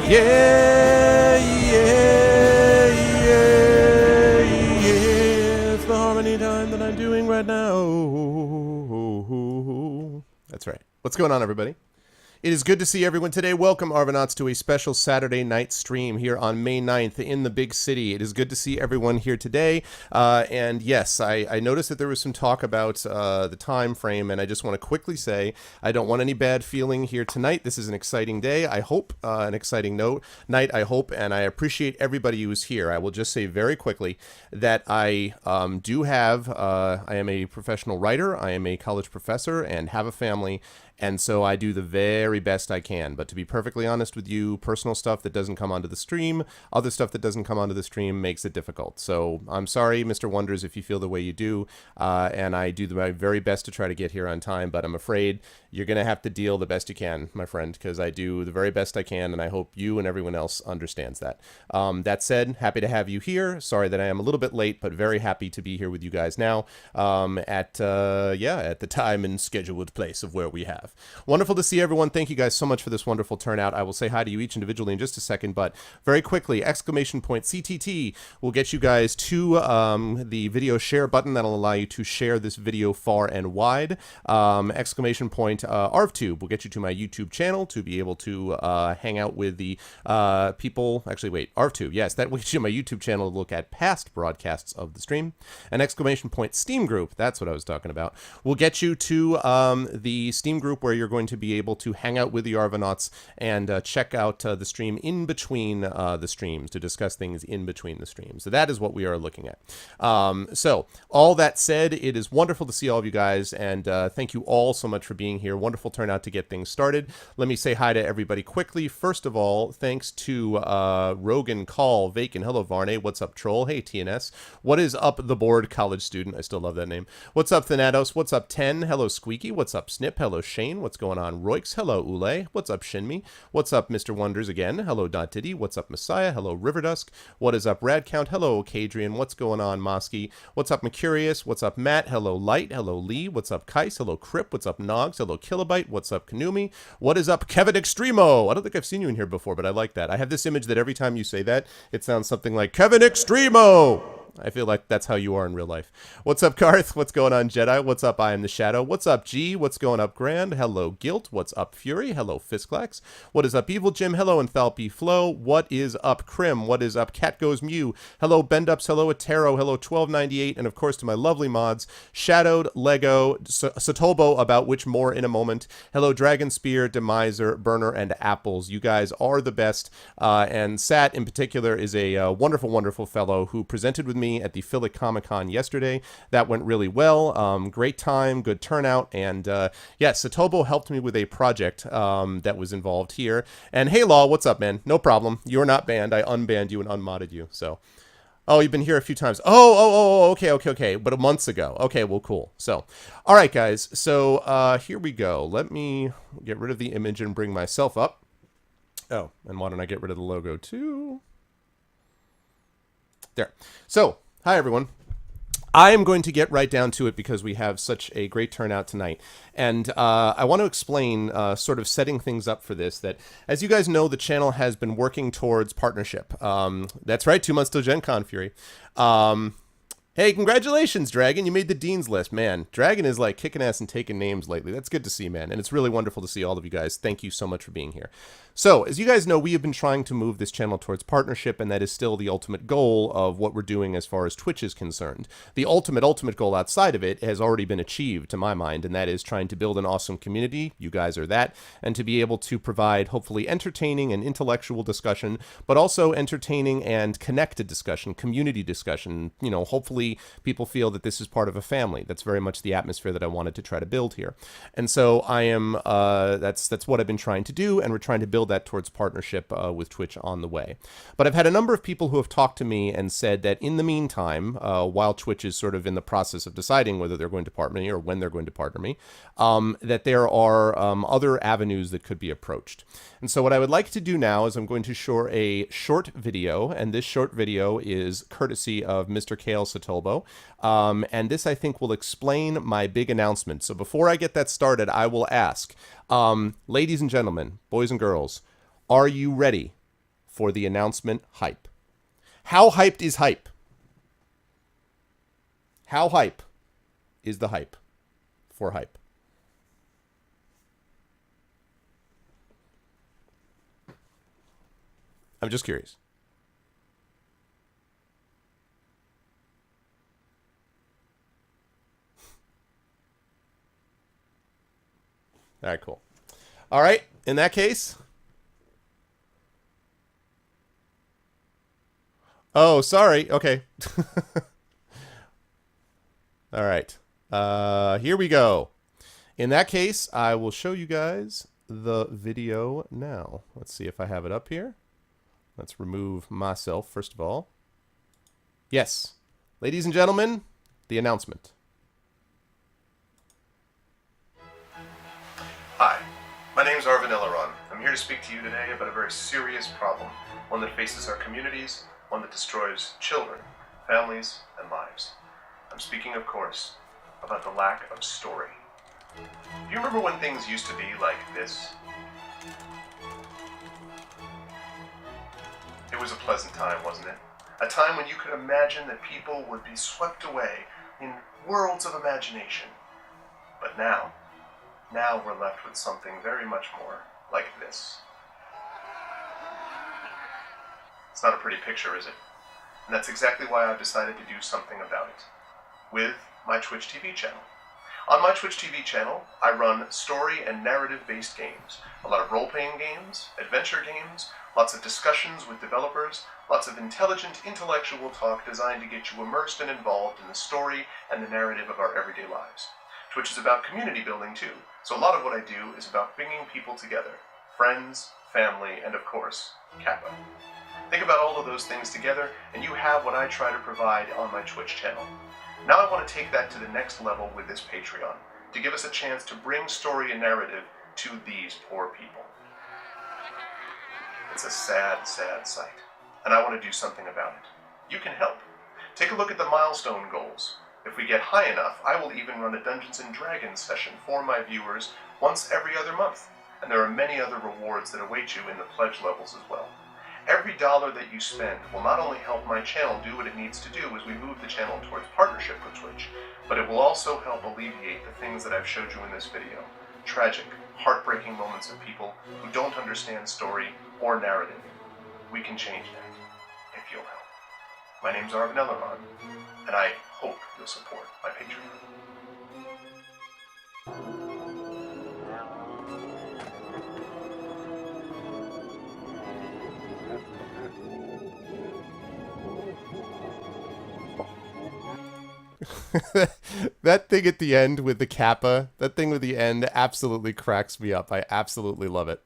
Yeah, yeah, yeah, yeah. It's the harmony time that I'm doing right now. That's right. What's going on, everybody? It is good to see everyone today. Welcome, Arvanauts, to a special Saturday night stream here on May 9th in the big city. It is good to see everyone here today. And yes, I noticed that there was some talk about the time frame, and I just want to quickly say I don't want any bad feeling here tonight. This is an exciting day, I hope, an exciting night, I hope, and I appreciate everybody who is here. I will just say very quickly that I am a professional writer, I am a college professor, and have a family. And so I do the very best I can. But to be perfectly honest with you, personal stuff that doesn't come onto the stream, other stuff that doesn't come onto the stream makes it difficult. So I'm sorry, Mr. Wonders, if you feel the way you do. And I do my very best to try to get here on time. But I'm afraid you're going to have to deal the best you can, my friend, because I do the very best I can. And I hope you and everyone else understands that. That said, happy to have you here. Sorry that I am a little bit late, but very happy to be here with you guys now at the time and scheduled place of where we have. Wonderful to see everyone. Thank you guys so much for this wonderful turnout. I will say hi to you each individually in just a second, but very quickly, exclamation point CTT will get you guys to the video share button that'll allow you to share this video far and wide. Exclamation point ArvTube will get you to my YouTube channel to be able to hang out with the people. Actually, wait, ArvTube, yes, that will get you to my YouTube channel to look at past broadcasts of the stream. An exclamation point Steam group, that's what I was talking about, will get you to the Steam group where you're going to be able to hang out with the Arvanauts and check out the stream in between the streams, to discuss things in between the streams. So that is what we are looking at. So all that said, it is wonderful to see all of you guys, and thank you all so much for being here. Wonderful turnout to get things started. Let me say hi to everybody quickly. First of all, thanks to Rogan, Call, Vacan. Hello, Varney. What's up, Troll? Hey, TNS. What is up, the board college student? I still love that name. What's up, Thanatos? What's up, 10? Hello, Squeaky. What's up, Snip? Hello, Shane. What's going on, Roix? Hello, Ule. What's up, Shinmi? What's up, Mr. Wonders again? Hello, Dotdiddy. What's up, Messiah? Hello, Riverdusk. What is up, Radcount? Hello, Cadrian. What's going on, Mosky? What's up, Mercurius? What's up, Matt? Hello, Light. Hello, Lee. What's up, Kais? Hello, Crip. What's up, Nogs? Hello, Kilobyte. What's up, Kanumi? What is up, Kevin Extremo? I don't think I've seen you in here before, but I like that. I have this image that every time you say that, it sounds something like Kevin Extremo. I feel like that's how you are in real life. What's up, Karth? What's going on, Jedi? What's up, I Am the Shadow? What's up, G? What's going up, Grand? Hello, Guilt. What's up, Fury? Hello, Fisklax. What is up, Evil Jim? Hello, Enthalpy Flow. What is up, Crim? What is up, Cat Goes Mew? Hello, Bendups. Hello, Atero. Hello, 1298. And of course, to my lovely mods, Shadowed, Lego, Satobo, about which more in a moment. Hello, Dragon Spear, Demiser, Burner, and Apples. You guys are the best. And Sat, in particular, is a wonderful, wonderful fellow who presented with me at the Philly Comic-Con yesterday. That went really well. Great time, good turnout, and Satobo helped me with a project that was involved here. And hey, Law, what's up, man? No problem. You're not banned. I unbanned you and unmodded you. So, oh, you've been here a few times. Okay. But months ago. Okay, well, cool. So, all right, guys. So here we go. Let me get rid of the image and bring myself up. Oh, and why don't I get rid of the logo too? There. So, hi everyone. I am going to get right down to it because we have such a great turnout tonight. And I want to explain, sort of setting things up for this, that as you guys know, the channel has been working towards partnership. That's right, 2 months till Gen Con, Fury. Hey, congratulations, Dragon. You made the Dean's List. Man, Dragon is like kicking ass and taking names lately. That's good to see, man. And it's really wonderful to see all of you guys. Thank you so much for being here. So, as you guys know, we have been trying to move this channel towards partnership, and that is still the ultimate goal of what we're doing as far as Twitch is concerned. The ultimate goal outside of it has already been achieved, to my mind, and that is trying to build an awesome community. You guys are that. And to be able to provide, hopefully, entertaining and intellectual discussion, but also entertaining and connected discussion, community discussion. You know, hopefully people feel that this is part of a family. That's very much the atmosphere that I wanted to try to build here. And so I am, that's what I've been trying to do, and we're trying to build that towards partnership with Twitch on the way. But I've had a number of people who have talked to me and said that in the meantime, while Twitch is sort of in the process of deciding whether they're going to partner me or when they're going to partner me, that there are other avenues that could be approached. And so what I would like to do now is I'm going to show a short video, and this short video is courtesy of Mr. Kale Satobo. And this, I think, will explain my big announcement. So before I get that started, I will ask, ladies and gentlemen, boys and girls, are you ready for the announcement hype. How hyped is hype? How hype is the hype for hype? I'm just curious. All right, cool. All right, in that case. Oh, sorry. Okay. All right. Here we go. In that case, I will show you guys the video now. Let's see if I have it up here. Let's remove myself, first of all. Yes. Ladies and gentlemen, the announcement. Hi, my name is Arvin Eleron. I'm here to speak to you today about a very serious problem, one that faces our communities, one that destroys children, families, and lives. I'm speaking, of course, about the lack of story. Do you remember when things used to be like this? It was a pleasant time, wasn't it? A time when you could imagine that people would be swept away in worlds of imagination. But now we're left with something very much more like this. It's not a pretty picture, is it? And that's exactly why I've decided to do something about it. With my Twitch TV channel. On my Twitch TV channel, I run story and narrative-based games. A lot of role-playing games, adventure games, lots of discussions with developers, lots of intelligent, intellectual talk designed to get you immersed and involved in the story and the narrative of our everyday lives. Twitch is about community building too, so a lot of what I do is about bringing people together. Friends, family, and of course, Kappa. Think about all of those things together, and you have what I try to provide on my Twitch channel. Now I want to take that to the next level with this Patreon, to give us a chance to bring story and narrative to these poor people. It's a sad, sad sight, and I want to do something about it. You can help. Take a look at the milestone goals. If we get high enough, I will even run a Dungeons & Dragons session for my viewers once every other month, and there are many other rewards that await you in the pledge levels as well. Every dollar that you spend will not only help my channel do what it needs to do as we move the channel towards partnership with Twitch, but it will also help alleviate the things that I've showed you in this video. Tragic, heartbreaking moments of people who don't understand story or narrative. We can change that, if you'll help. My name's Arvin Eleron, and I hope you'll support my Patreon. That thing at the end with the Kappa, that thing with the end absolutely cracks me up. I absolutely love it.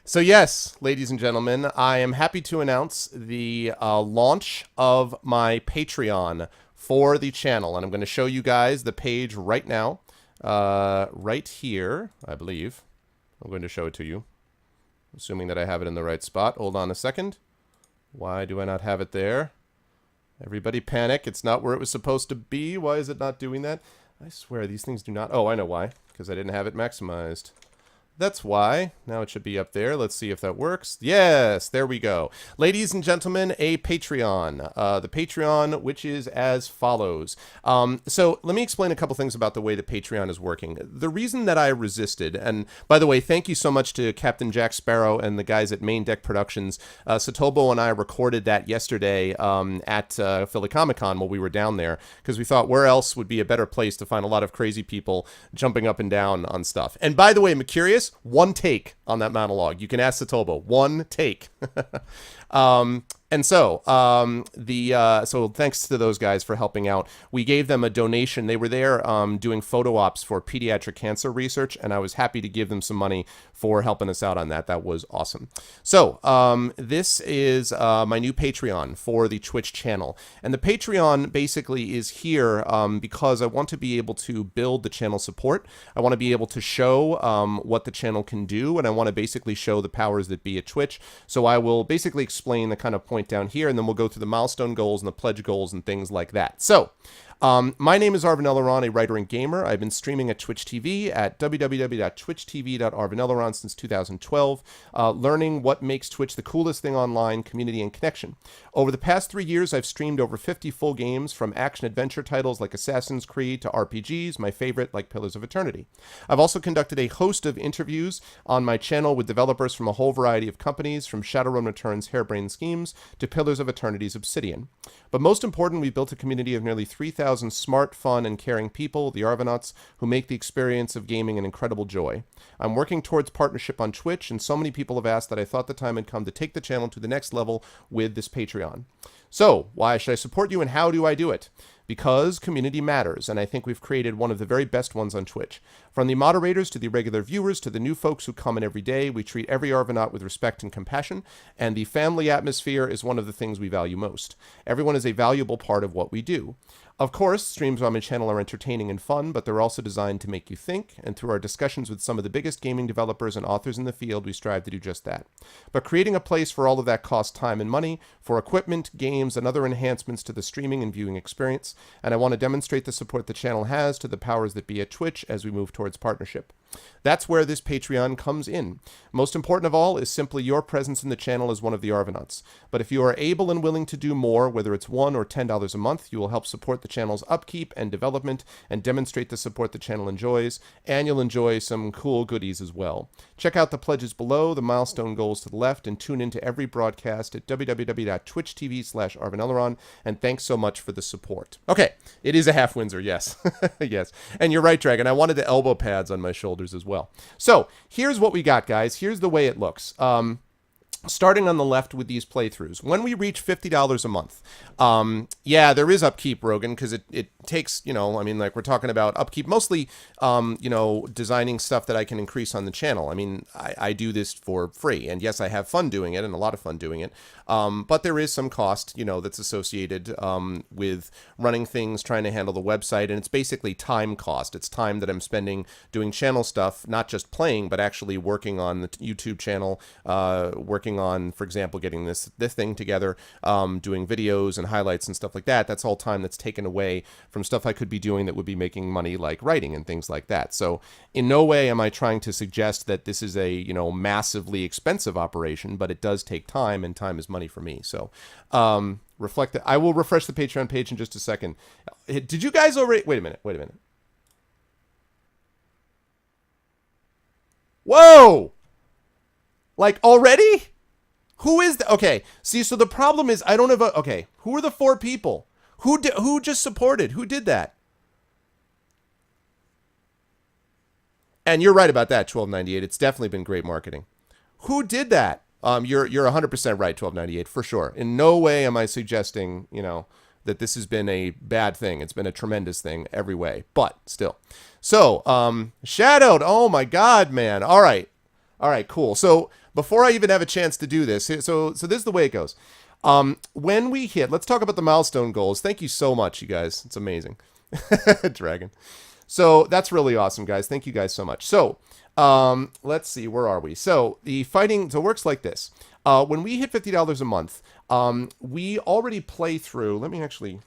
So yes, ladies and gentlemen, I am happy to announce the launch of my Patreon for the channel. And I'm going to show you guys the page right now. Right here, I believe. I'm going to show it to you. Assuming that I have it in the right spot. Hold on a second. Why do I not have it there? Everybody panic. It's not where it was supposed to be. Why is it not doing that? I swear these things do not... Oh, I know why. Because I didn't have it maximized. That's why. Now it should be up there. Let's see if that works. Yes, there we go. Ladies and gentlemen, a Patreon. The Patreon, which is as follows. So let me explain a couple things about the way the Patreon is working. The reason that I resisted, and by the way, thank you so much to Captain Jack Sparrow and the guys at Main Deck Productions. Satobo and I recorded that yesterday at Philly Comic Con while we were down there, because we thought where else would be a better place to find a lot of crazy people jumping up and down on stuff. And by the way, I'm curious, one take on that monologue. You can ask Satobo. One take. And so, so thanks to those guys for helping out. We gave them a donation. They were there doing photo ops for pediatric cancer research, and I was happy to give them some money for helping us out on that. That was awesome. So, this is my new Patreon for the Twitch channel. And the Patreon basically is here because I want to be able to build the channel support. I want to be able to show what the channel can do, and I want to basically show the powers that be at Twitch. So I will basically explain the kind of point down here, and then we'll go through the milestone goals and the pledge goals and things like that. So My name is Arvin Eleron, a writer and gamer. I've been streaming at Twitch TV at www.twitchtv.arvineleron since 2012, learning what makes Twitch the coolest thing online, community, and connection. Over the past 3 years, I've streamed over 50 full games, from action-adventure titles like Assassin's Creed to RPGs, my favorite like Pillars of Eternity. I've also conducted a host of interviews on my channel with developers from a whole variety of companies, from Shadowrun Returns' Harebrained Schemes to Pillars of Eternity's Obsidian. But most important, we've built a community of nearly 3,000 smart, fun, and caring people, the Arvanauts, who make the experience of gaming an incredible joy. I'm working towards partnership on Twitch, and so many people have asked that I thought the time had come to take the channel to the next level with this Patreon. So, why should I support you, and how do I do it? Because community matters, and I think we've created one of the very best ones on Twitch. From the moderators to the regular viewers to the new folks who come in every day, we treat every Arvanaut with respect and compassion, and the family atmosphere is one of the things we value most. Everyone is a valuable part of what we do. Of course, streams on my channel are entertaining and fun, but they're also designed to make you think, and through our discussions with some of the biggest gaming developers and authors in the field, we strive to do just that. But creating a place for all of that costs time and money, for equipment, games, and other enhancements to the streaming and viewing experience, and I want to demonstrate the support the channel has to the powers that be at Twitch as we move towards partnership. That's where this Patreon comes in. Most important of all is simply your presence in the channel as one of the Arvanauts. But if you are able and willing to do more, whether it's $1 or $10 a month, you will help support the channel's upkeep and development and demonstrate the support the channel enjoys, and you'll enjoy some cool goodies as well. Check out the pledges below, the milestone goals to the left, and tune into every broadcast at www.twitchtv/ArvinEleron, and thanks so much for the support. Okay, it is a half Windsor, yes. Yes. And you're right, Dragon, I wanted the elbow pads on my shoulders as well. So here's what we got, guys. Here's the way it looks. Starting on the left with these playthroughs. When we reach $50 a month, yeah, there is upkeep, Rogan, because it takes, I mean, like we're talking about upkeep, mostly, designing stuff that I can increase on the channel. I mean, I do this for free, and yes, I have fun doing it, and a lot of fun doing it, but there is some cost, that's associated with running things, trying to handle the website, and it's basically time cost. It's time that I'm spending doing channel stuff, not just playing, but actually working on the YouTube channel, working on, for example, getting this thing together, doing videos and highlights and stuff like that. That's all time that's taken away from stuff I could be doing that would be making money, like writing and things like that. So in no way am I trying to suggest that this is a, massively expensive operation, but it does take time, and time is money for me. So reflect that. I will refresh the Patreon page in just a second. Did you guys already... Wait a minute. Whoa! Like, already? Who is the... Okay, see, so the problem is I don't have a... Okay, who are the 4 people? Who just supported? Who did that? And you're right about that, 1298. It's definitely been great marketing. Who did that? You're 100% right, 1298, for sure. In no way am I suggesting, that this has been a bad thing. It's been a tremendous thing every way, but still. So, Shadowed. Oh my God, man. All right, cool. So before I even have a chance to do this, so this is the way it goes. When we hit, let's talk about the milestone goals. Thank you so much, you guys. It's amazing. Dragon. So that's really awesome, guys. Thank you guys so much. So let's see, where are we? So the fighting, so it works like this. When we hit $50 a month, we already play through, let me actually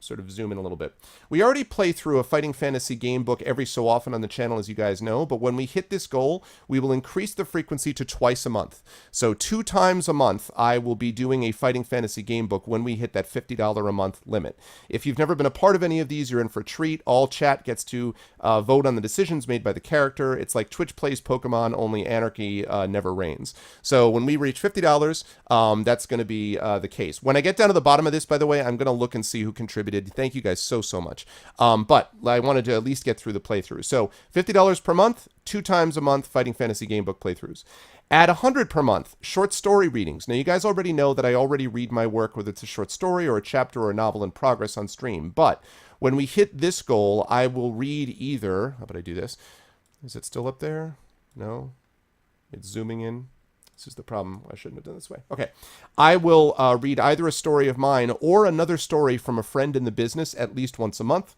sort of zoom in a little bit. We already play through a fighting fantasy game book every so often on the channel, as you guys know, but when we hit this goal, we will increase the frequency to twice a month. So 2 times a month, I will be doing a fighting fantasy game book when we hit that $50 a month limit. If you've never been a part of any of these, you're in for a treat. All chat gets to vote on the decisions made by the character. It's like Twitch plays Pokemon, only anarchy never reigns. So when we reach $50, that's going to be the case. When I get down to the bottom of this, by the way, I'm going to look and see who contributed. Thank you guys so much. But I wanted to at least get through the playthrough. So $50 per month, 2 times a month, Fighting Fantasy Gamebook playthroughs. At $100 per month, short story readings. Now, you guys already know that I already read my work, whether it's a short story or a chapter or a novel in progress on stream. But when we hit this goal, I will read either... How about I do this? Is it still up there? No? It's zooming in. This is the problem. I shouldn't have done it this way. Okay. I will read either a story of mine or another story from a friend in the business at least once a month.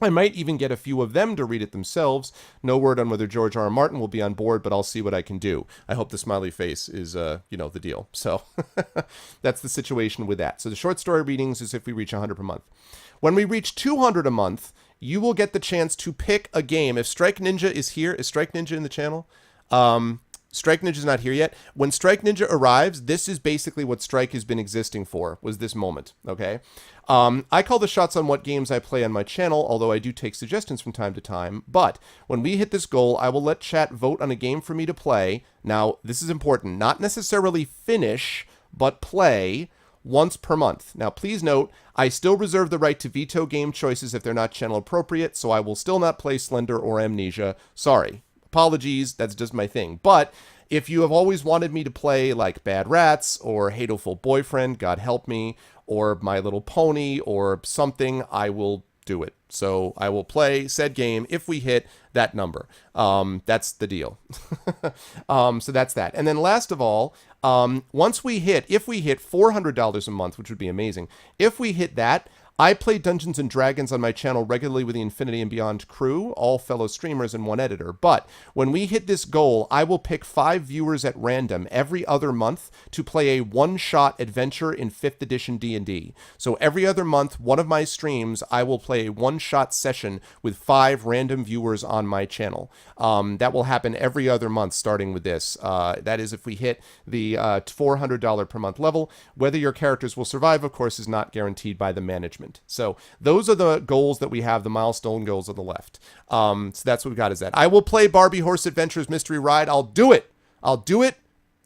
I might even get a few of them to read it themselves. No word on whether George R. R. Martin will be on board, but I'll see what I can do. I hope the smiley face is, the deal. So that's the situation with that. So the short story readings is if we reach 100 per month. When we reach 200 a month, you will get the chance to pick a game. If Strike Ninja is here, is Strike Ninja in the channel? Strike Ninja's not here yet. When Strike Ninja arrives, this is basically what Strike has been existing for, was this moment, okay? I call the shots on what games I play on my channel, although I do take suggestions from time to time. But when we hit this goal, I will let chat vote on a game for me to play. Now, this is important. Not necessarily finish, but play once per month. Now, please note, I still reserve the right to veto game choices if they're not channel appropriate, so I will still not play Slender or Amnesia. Sorry. Apologies, that's just my thing. But if you have always wanted me to play like Bad Rats or Hateful Boyfriend, God help me, or My Little Pony or something, I will do it. So I will play said game if we hit that number. That's the deal. So that's that. And then last of all, if we hit $400 a month, which would be amazing, if we hit that, I play Dungeons & Dragons on my channel regularly with the Infinity and Beyond crew, all fellow streamers and one editor. But when we hit this goal, I will pick 5 viewers at random every other month to play a one-shot adventure in 5th edition D&D. So every other month, one of my streams, I will play a one-shot session with 5 random viewers on my channel. That will happen every other month starting with this. That is if we hit the $400 per month level. Whether your characters will survive, of course, is not guaranteed by the management. So those are the goals that we have, the milestone goals on the left. So that's what we got is that. I will play Barbie Horse Adventures Mystery Ride. I'll do it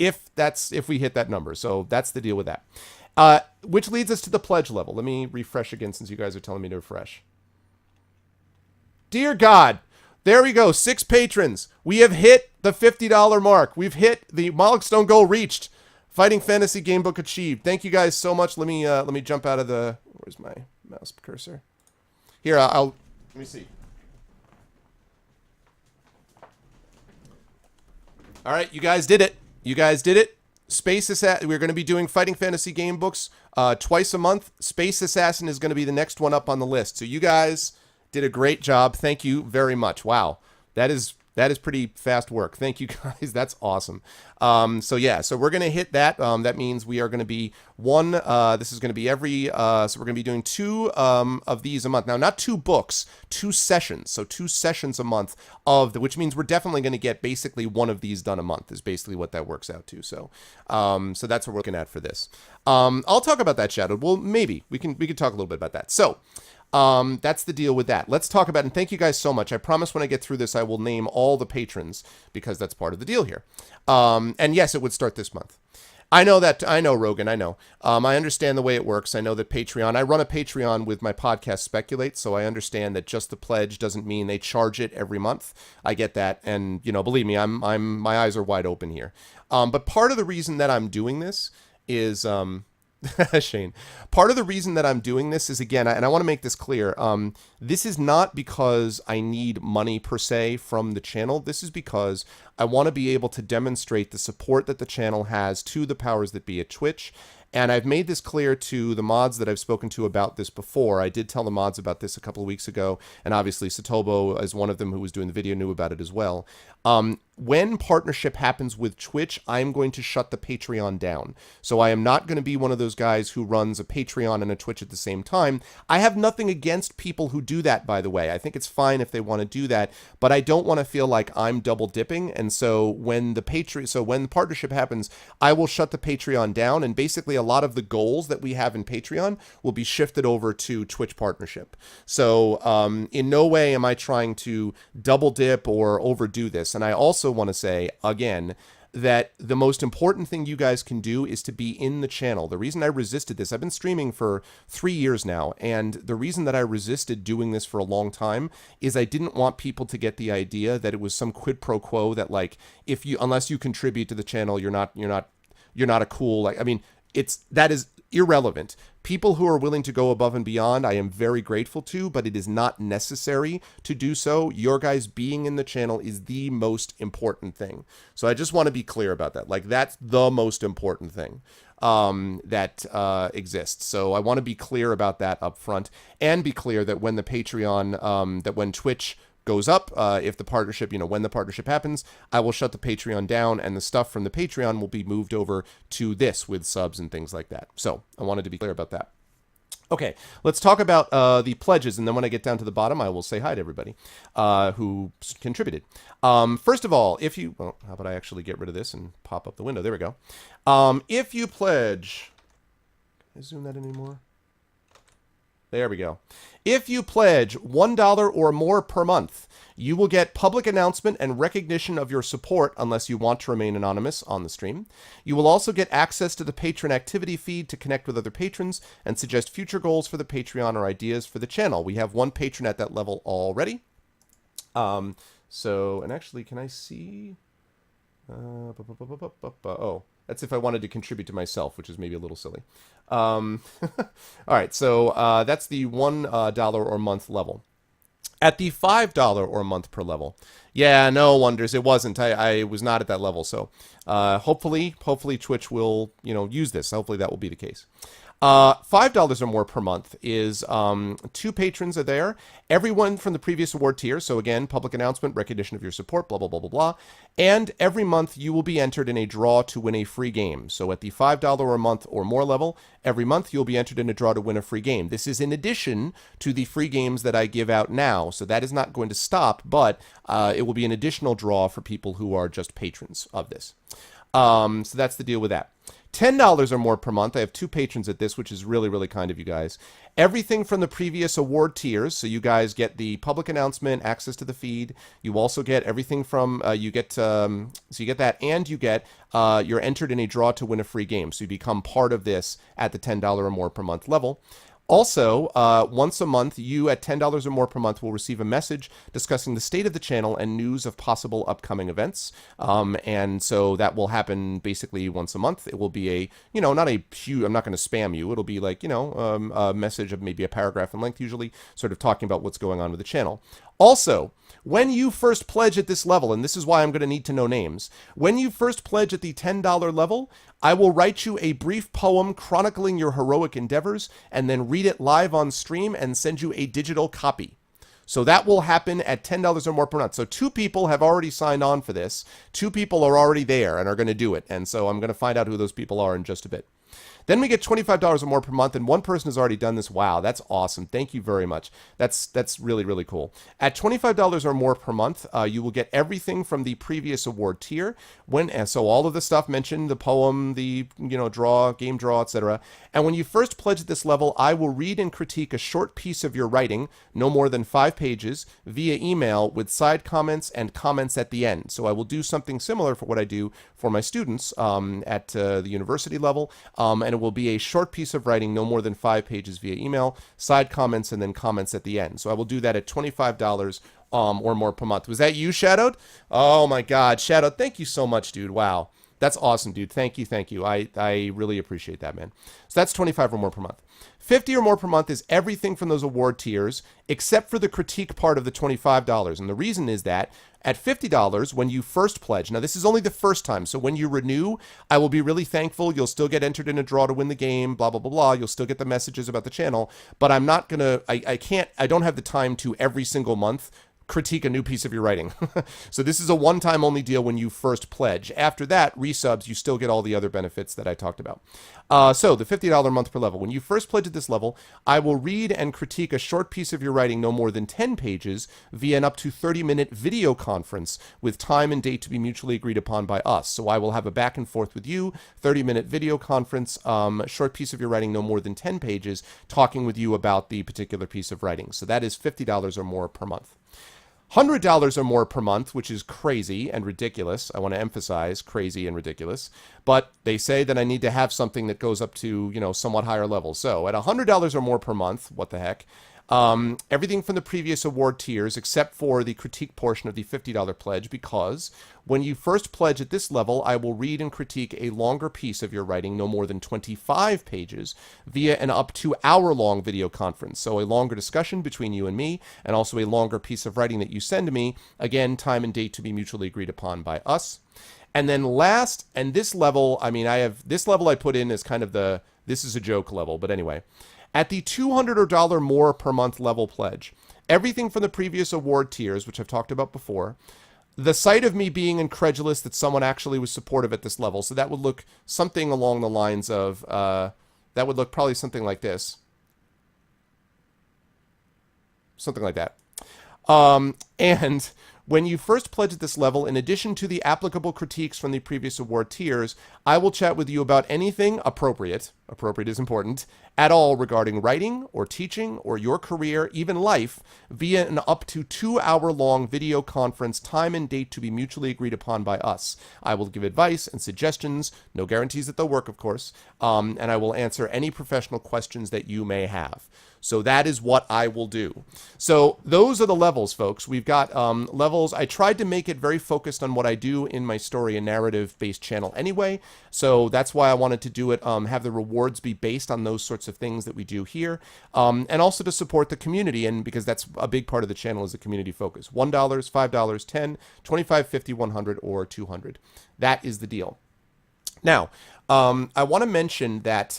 if we hit that number. So that's the deal with that. Which leads us to the pledge level. Let me refresh again since you guys are telling me to refresh. Dear God, there we go. 6 patrons. We have hit the $50 mark. We've hit the milestone goal reached. Fighting Fantasy Gamebook achieved. Thank you guys so much. Let me jump out of the. Where's my mouse cursor? Here, let me see. All right, you guys did it. Space Assassin. We're going to be doing Fighting Fantasy Gamebooks twice a month. Space Assassin is going to be the next one up on the list. So you guys did a great job. Thank you very much. Wow, that is pretty fast work. Thank you guys. That's awesome. So we're going to hit that. That means we are going to be this is going to be so we're going to be doing 2 of these a month. Now, not 2 books, 2 sessions. So 2 sessions a month which means we're definitely going to get basically one of these done a month is basically what that works out to. So that's what we're looking at for this. I'll talk about that, Shadow. Well, maybe we can talk a little bit about that. So, that's the deal with that. Let's talk about, and thank you guys so much. I promise when I get through this, I will name all the patrons because that's part of the deal here. And yes, it would start this month. I know, Rogan, I know. I understand the way it works. I know that Patreon, I run a Patreon with my podcast Speculate, so I understand that just the pledge doesn't mean they charge it every month. I get that. And, believe me, my eyes are wide open here. But part of the reason that I'm doing this is, Shane, part of the reason that I'm doing this is, again, and I want to make this clear, this is not because I need money per se from the channel. This is because I want to be able to demonstrate the support that the channel has to the powers that be at Twitch. And I've made this clear to the mods that I've spoken to about this before. I did tell the mods about this a couple of weeks ago, and obviously Satobo, as one of them who was doing the video, knew about it as well. When partnership happens with Twitch, I'm going to shut the Patreon down. So I am not going to be one of those guys who runs a Patreon and a Twitch at the same time. I have nothing against people who do that, by the way. I think it's fine if they want to do that, but I don't want to feel like I'm double dipping. And so when the partnership happens, I will shut the Patreon down, and basically a lot of the goals that we have in Patreon will be shifted over to Twitch partnership. So in no way am I trying to double dip or overdo this. And I also want to say, again, that the most important thing you guys can do is to be in the channel. The reason I resisted this, I've been streaming for 3 years now, and the reason that I resisted doing this for a long time is I didn't want people to get the idea that it was some quid pro quo that, like, unless you contribute to the channel, you're not a cool, like, I mean, that is irrelevant. People who are willing to go above and beyond, I am very grateful to, but it is not necessary to do so. Your guys being in the channel is the most important thing. So I just want to be clear about that. Like, that's the most important thing that exists. So I want to be clear about that up front, and be clear that when the Patreon, that when Twitch goes up, if the partnership, when the partnership happens, I will shut the Patreon down, and the stuff from the Patreon will be moved over to this with subs and things like that. So I wanted to be clear about that. Okay, let's talk about the pledges, and then when I get down to the bottom, I will say hi to everybody who contributed. First of all, how about I actually get rid of this and pop up the window? There we go. If you pledge, can I zoom that in anymore? There we go. If you pledge $1 or more per month, you will get public announcement and recognition of your support unless you want to remain anonymous on the stream. You will also get access to the patron activity feed to connect with other patrons and suggest future goals for the Patreon or ideas for the channel. We have one patron at that level already. And actually, can I see? Oh, that's if I wanted to contribute to myself, which is maybe a little silly. All right, so that's the $1 or month level. At the $5 or a month per level, yeah, no wonders, it wasn't. I was not at that level, so hopefully Twitch will use this. Hopefully that will be the case. $5 or more per month is 2 patrons are there. Everyone from the previous award tier. So again, public announcement, recognition of your support, blah, blah, blah, blah, blah. And every month you will be entered in a draw to win a free game. So at the $5 a month or more level, every month you'll be entered in a draw to win a free game. This is in addition to the free games that I give out now. So that is not going to stop, but it will be an additional draw for people who are just patrons of this. So that's the deal with that. $10 or more per month. I have 2 patrons at this, which is really, really kind of you guys. Everything from the previous award tiers. So you guys get the public announcement, access to the feed. You also get everything from, so you get that, and you get, you're entered in a draw to win a free game. So you become part of this at the $10 or more per month level. Also, once a month, you at $10 or more per month will receive a message discussing the state of the channel and news of possible upcoming events. And so that will happen basically once a month. It will be a, not a huge, I'm not going to spam you. It'll be like, a message of maybe a paragraph in length, usually sort of talking about what's going on with the channel. Also, when you first pledge at this level, and this is why I'm going to need to know names, when you first pledge at the $10 level, I will write you a brief poem chronicling your heroic endeavors and then read it live on stream and send you a digital copy. So that will happen at $10 or more per month. So 2 people have already signed on for this. 2 people are already there and are going to do it. And so I'm going to find out who those people are in just a bit. Then we get $25 or more per month, and 1 person has already done this. Wow, that's awesome. Thank you very much. That's really, really cool. At $25 or more per month, you will get everything from the previous award tier. So all of the stuff mentioned, the poem, the draw, game draw, etc. And when you first pledge at this level, I will read and critique a short piece of your writing, no more than 5 pages, via email with side comments and comments at the end. So I will do something similar for what I do for my students at the university level, and it will be a short piece of writing, no more than 5 pages via email, side comments, and then comments at the end. So I will do that at $25 or more per month. Was that you, Shadowed? Oh my God, Shadowed, thank you so much, dude. Wow. That's awesome, dude. Thank you. I really appreciate that, man. So that's $25 or more per month. $50 or more per month is everything from those award tiers, except for the critique part of the $25. And the reason is that at $50, when you first pledge, now this is only the first time, so when you renew, I will be really thankful. You'll still get entered in a draw to win the game, blah, blah, blah, blah. You'll still get the messages about the channel, but I'm not going to, I don't have the time to every single month critique a new piece of your writing. So this is a one-time only deal when you first pledge. After that, resubs, you still get all the other benefits that I talked about. So the $50 a month per level. When you first pledge at this level, I will read and critique a short piece of your writing, no more than 10 pages, via an up to 30-minute video conference with time and date to be mutually agreed upon by us. So I will have a back and forth with you, 30-minute video conference, short piece of your writing, no more than 10 pages, talking with you about the particular piece of writing. So that is $50 or more per month. $100 or more per month, which is crazy and ridiculous. I want to emphasize crazy and ridiculous. But they say that I need to have something that goes up to, somewhat higher levels. So at $100 or more per month, what the heck, Everything from the previous award tiers, except for the critique portion of the $50 pledge, because when you first pledge at this level, I will read and critique a longer piece of your writing, no more than 25 pages, via an up to hour-long video conference. So a longer discussion between you and me, and also a longer piece of writing that you send to me. Again, time and date to be mutually agreed upon by us. And then last, and this level, I mean, this level I put in as kind of this is a joke level, but anyway. At the $200 or more per month level pledge, everything from the previous award tiers, which I've talked about before, the sight of me being incredulous that someone actually was supportive at this level, so that would look something along the lines of, that would look probably something like this. Something like that. And when you first pledge at this level, in addition to the applicable critiques from the previous award tiers, I will chat with you about anything appropriate is important, at all regarding writing or teaching or your career, even life, via an up to 2-hour-long video conference, time and date to be mutually agreed upon by us. I will give advice and suggestions, no guarantees that they'll work, of course, and I will answer any professional questions that you may have. So that is what I will do. So those are the levels, folks. We've got levels. I tried to make it very focused on what I do in my story and narrative-based channel anyway. So that's why I wanted to do it, have the rewards be based on those sorts of things that we do here. And also to support the community, and because that's a big part of the channel is the community focus. $1, $5, $10, $25, $50, $100, or $200. That is the deal. Now, I want to mention that,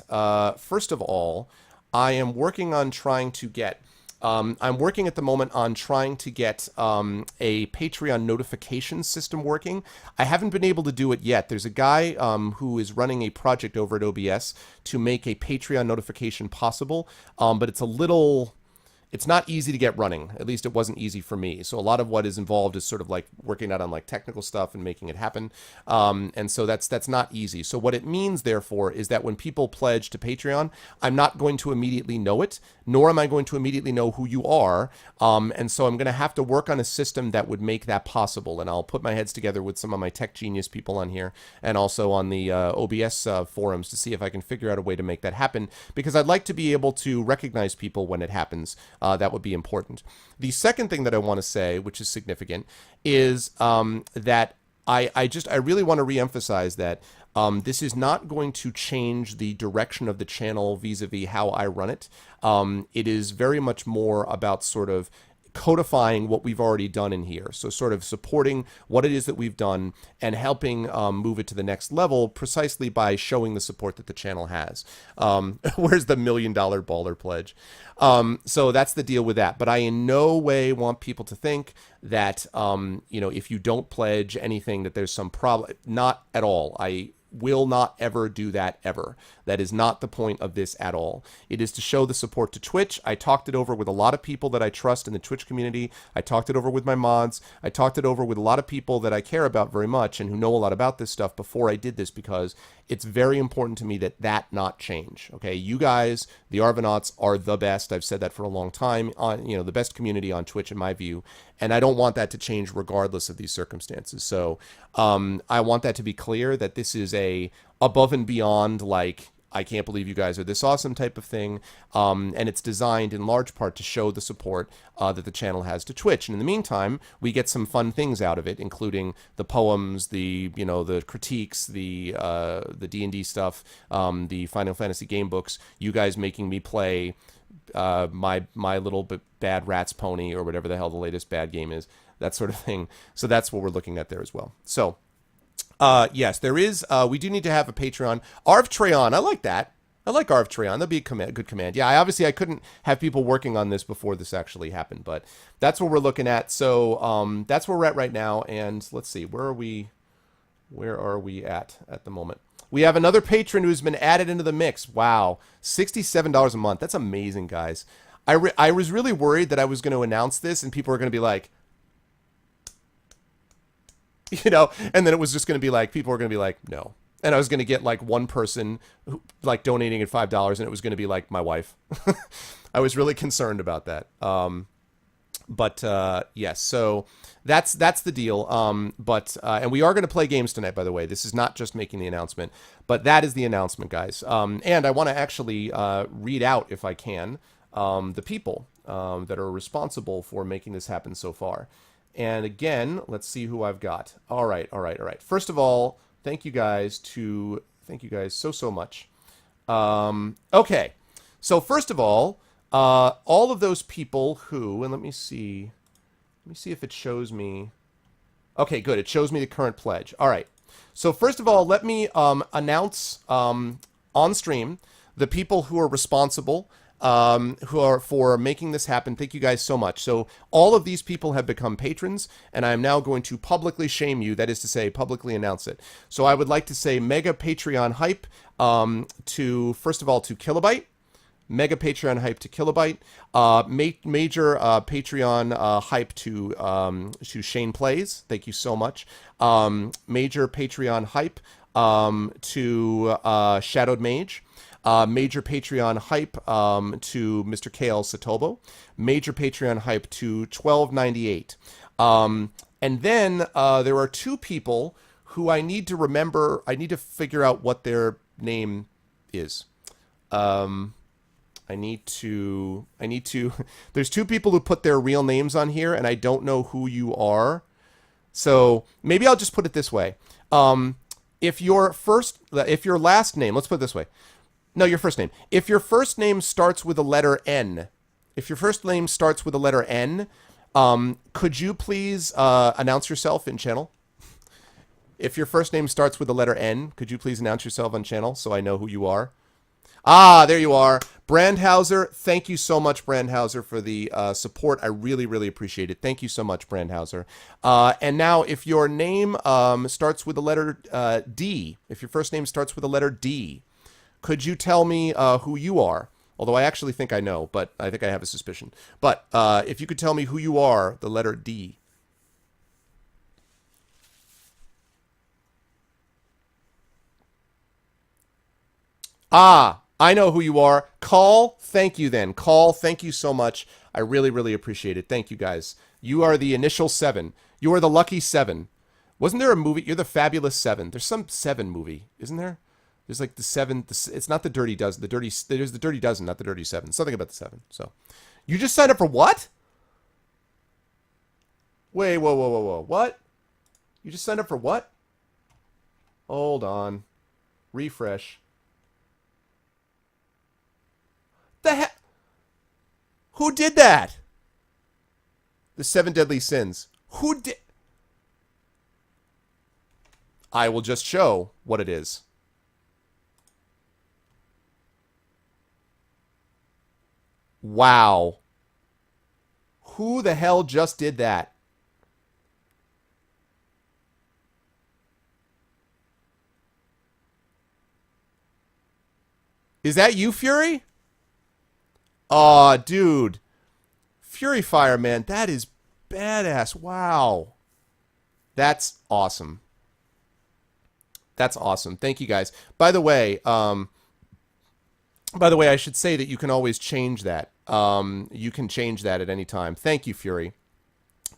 first of all, I am working on trying to get, I'm working at the moment on trying to get a Patreon notification system working. I haven't been able to do it yet. There's a guy who is running a project over at OBS to make a Patreon notification possible, but it's not easy to get running. At least it wasn't easy for me. So a lot of what is involved is sort of like working out on like technical stuff and making it happen. And so that's not easy. So what it means, therefore, is that when people pledge to Patreon, I'm not going to immediately know it, nor am I going to immediately know who you are. And so I'm going to have to work on a system that would make that possible. And I'll put my heads together with some of my tech genius people on here and also on the OBS forums to see if I can figure out a way to make that happen, because I'd like to be able to recognize people when it happens. That would be important. The second thing that I want to say, which is significant, is that I really want to reemphasize that this is not going to change the direction of the channel vis-a-vis how I run it. It is very much more about sort of codifying what we've already done in here. So sort of supporting what it is that we've done and helping move it to the next level precisely by showing the support that the channel has. Where's the $1 million baller pledge? So that's the deal with that. But I in no way want people to think that, if you don't pledge anything, that there's some problem. Not at all. I will not ever do that ever. That is not the point of this at all. It is to show the support to Twitch. I talked it over with a lot of people that I trust in the Twitch community. I talked it over with my mods. I talked it over with a lot of people that I care about very much and who know a lot about this stuff before I did this, because it's very important to me that not change. Okay, you guys, the Arvanauts, are the best. I've said that for a long time. The best community on Twitch in my view, and I don't want that to change regardless of these circumstances. So I want that to be clear that this is a above and beyond, like, I can't believe you guys are this awesome type of thing. And it's designed in large part to show the support that the channel has to Twitch. And in the meantime, we get some fun things out of it, including the poems, the critiques, the D&D stuff, the Final Fantasy game books, you guys making me play my little bad rat's pony or whatever the hell the latest bad game is, that sort of thing. So that's what we're looking at there as well. So yes, there is. We do need to have a Patreon. Arv Treon, I like that. I like Arv Treon. That'd be a good command. Yeah, I couldn't have people working on this before this actually happened, but that's what we're looking at. So that's where we're at right now. And let's see, where are we at the moment? We have another patron who's been added into the mix. Wow, $67 a month. That's amazing, guys. I was really worried that I was going to announce this and people were going to be like, and then it was just going to be like, people were going to be like, no. And I was going to get like one person who, like, donating at $5, and it was going to be like my wife. I was really concerned about that. Yes, so that's the deal. And we are going to play games tonight, by the way. This is not just making the announcement, but that is the announcement, guys. And I want to actually read out, if I can, the people that are responsible for making this happen so far. And again, let's see who I've got. All right. First of all, thank you guys so much. Okay. So first of all of those people who, and let me see if it shows me. Okay, good. It shows me the current pledge. All right. So first of all, let me announce on stream the people who are responsible, who are for making this happen. Thank you guys so much. So all of these people have become patrons, and I am now going to publicly shame you. That is to say, publicly announce it. So I would like to say mega Patreon hype to, first of all, to Kilobyte. Mega Patreon hype to Kilobyte. Major Patreon hype to Shane Plays. Thank you so much. Major Patreon hype to Shadowed Mage. Major Patreon hype to Mr. KL Satobo. Major Patreon hype to 1298. And then there are two people who I need to remember. I need to figure out what their name is. I need to, there's two people who put their real names on here, and I don't know who you are. So maybe I'll just put it this way. If your last name, let's put it this way. No, your first name. If your first name starts with a letter N, could you please announce yourself in channel? If your first name starts with the letter N, could you please announce yourself on channel so I know who you are? Ah, there you are. Brandhauser, thank you so much, Brandhauser, for the support. I really, really appreciate it. Thank you so much, Brandhauser. And now, if your name starts with the letter D, if your first name starts with the letter D, could you tell me who you are? Although I actually think I know, but I think I have a suspicion. But if you could tell me who you are, the letter D. Ah, I know who you are. Call, thank you then. Call, thank you so much. I really, really appreciate it. Thank you, guys. You are the initial 7. You are the lucky 7. Wasn't there a movie? You're the fabulous 7. There's some 7 movie, isn't there? There's like the 7. It's not the Dirty Dozen. There's the Dirty Dozen, not the Dirty 7. Something about the 7. So, you just signed up for what? Wait, whoa. What? You just signed up for what? Hold on. Refresh. The heck? Who did that? The 7 deadly sins. Who did? I will just show what it is. Wow. Who the hell just did that? Is that you, Fury? Aw, dude. Fury Fire, man. That is badass. Wow. That's awesome. That's awesome. Thank you, guys. By the way, I should say that you can always change that. You can change that at any time. Thank you, Fury.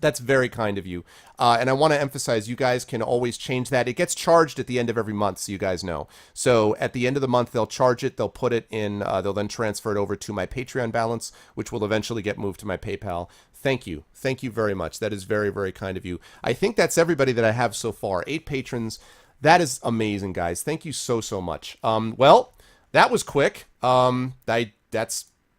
That's very kind of you. And I want to emphasize, you guys can always change that. It gets charged at the end of every month, so you guys know. So at the end of the month, they'll charge it. They'll put it in. They'll then transfer it over to my Patreon balance, which will eventually get moved to my PayPal. Thank you. Thank you very much. That is very, very kind of you. I think that's everybody that I have so far. 8 patrons. That is amazing, guys. Thank you so, so much. Well, that was quick.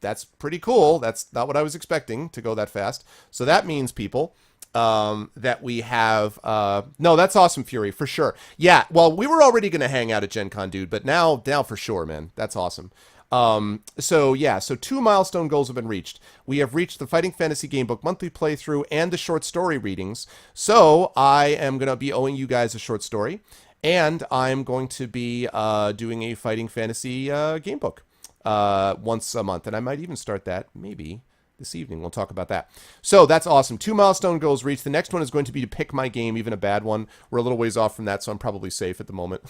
That's pretty cool. That's not what I was expecting to go that fast. So that means, people, that we have... no, that's awesome, Fury, for sure. Yeah, well, we were already going to hang out at Gen Con, dude, but now for sure, man. That's awesome. So 2 milestone goals have been reached. We have reached the Fighting Fantasy Gamebook monthly playthrough and the short story readings. So I am going to be owing you guys a short story, and I'm going to be doing a Fighting Fantasy Gamebook once a month, and I might even start that maybe this evening. We'll talk about that. So that's awesome. 2 milestone goals reached. The next one is going to be to pick my game, even a bad one. We're a little ways off from that, so I'm probably safe at the moment.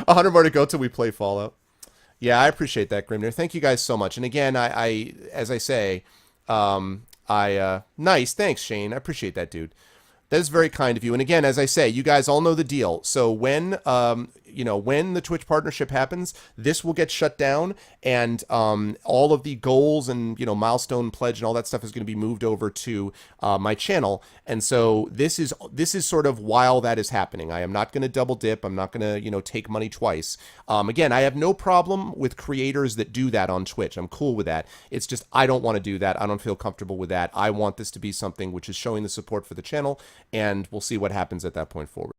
100 more to go till we play Fallout. Yeah, I appreciate that, Grimnir. Thank you guys so much. And again, I as I say, nice. Thanks, Shane. I appreciate that, dude. That is very kind of you. And again, as I say, you guys all know the deal. So when when the Twitch partnership happens, this will get shut down, and all of the goals and milestone pledge and all that stuff is going to be moved over to my channel. And so this is sort of while that is happening. I am not going to double dip. I'm not going to take money twice. Again, I have no problem with creators that do that on Twitch. I'm cool with that. It's just I don't want to do that. I don't feel comfortable with that. I want this to be something which is showing the support for the channel, and we'll see what happens at that point forward.